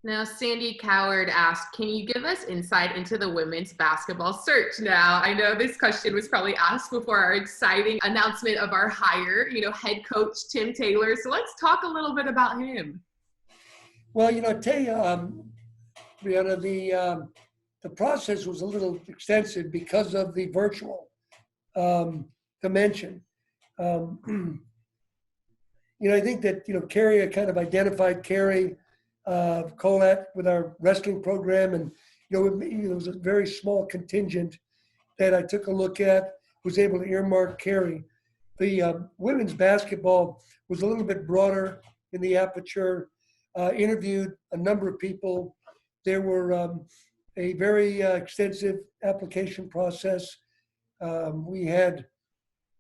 Now, Sandy Coward asked, can you give us insight into the women's basketball search? Now, I know this question was probably asked before our exciting announcement of our hire, head coach Tim Taylor. So let's talk a little bit about him. Well, I tell you, Breanna, the process was a little extensive because of the virtual dimension. I think that, Carrie, I kind of identified Carrie Colette with our wrestling program. And, it was a very small contingent that I took a look at, was able to earmark Carrie. The women's basketball was a little bit broader in the aperture, interviewed a number of people. There were a very extensive application process. We had,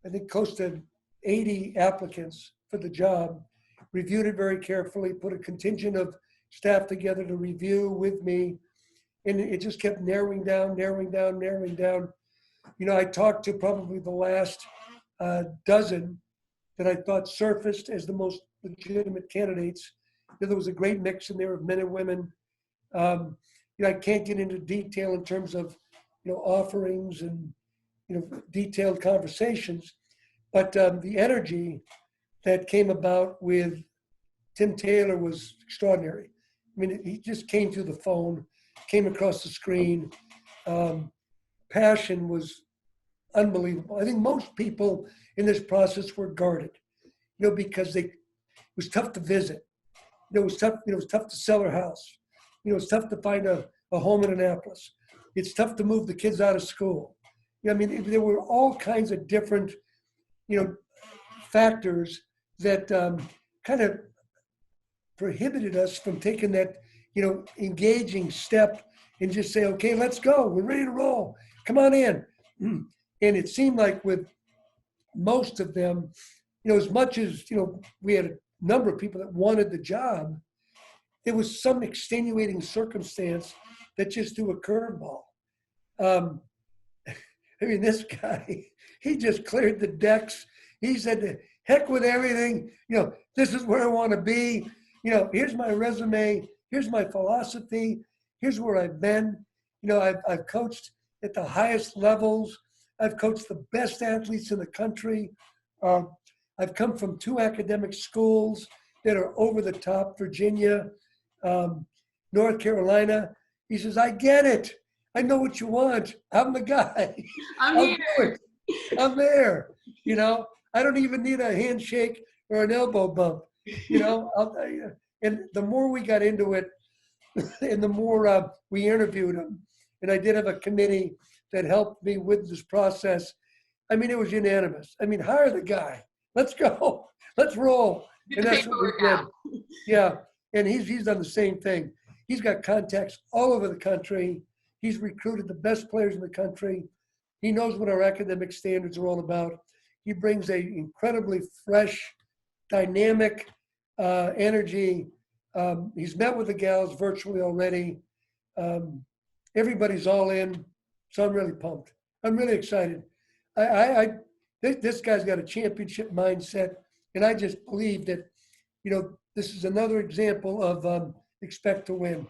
I think, close to 80 applicants for the job, reviewed it very carefully, put a contingent of staff together to review with me, and it just kept narrowing down. I talked to probably the last dozen that I thought surfaced as the most legitimate candidates. There was a great mix in there of men and women. I can't get into detail in terms of, offerings and, detailed conversations, but the energy that came about with Tim Taylor was extraordinary. I mean, he just came through the phone, came across the screen. Passion was unbelievable. I think most people in this process were guarded, because it was tough to visit. It was tough to sell her house. It's tough to find a home in Annapolis. It's tough to move the kids out of school. There were all kinds of different, factors that kind of prohibited us from taking that, engaging step and just say, okay, let's go. We're ready to roll. Come on in. And it seemed like with most of them, as much as, we had a number of people that wanted the job, there was some extenuating circumstance that just threw a curveball. This guy, he just cleared the decks. He said, the heck with everything. This is where I want to be. Here's my resume. Here's my philosophy. Here's where I've been. I've coached at the highest levels. I've coached the best athletes in the country. I've come from 2 academic schools that are over the top, Virginia, North Carolina. He says, I get it. I know what you want. I'm the guy. I'm here. I'm there. I don't even need a handshake or an elbow bump. I'll tell you. And the more we got into it, and the more we interviewed him, and I did have a committee that helped me with this process. It was unanimous. Hire the guy. Let's go. Let's roll. Get And the that's what we paperwork did. out. Yeah. And he's done the same thing. He's got contacts all over the country. He's recruited the best players in the country. He knows what our academic standards are all about. He brings a incredibly fresh, dynamic energy. He's met with the gals virtually already. Everybody's all in. So I'm really pumped. I'm really excited. This guy's got a championship mindset. And I just believe that, this is another example of expect to win.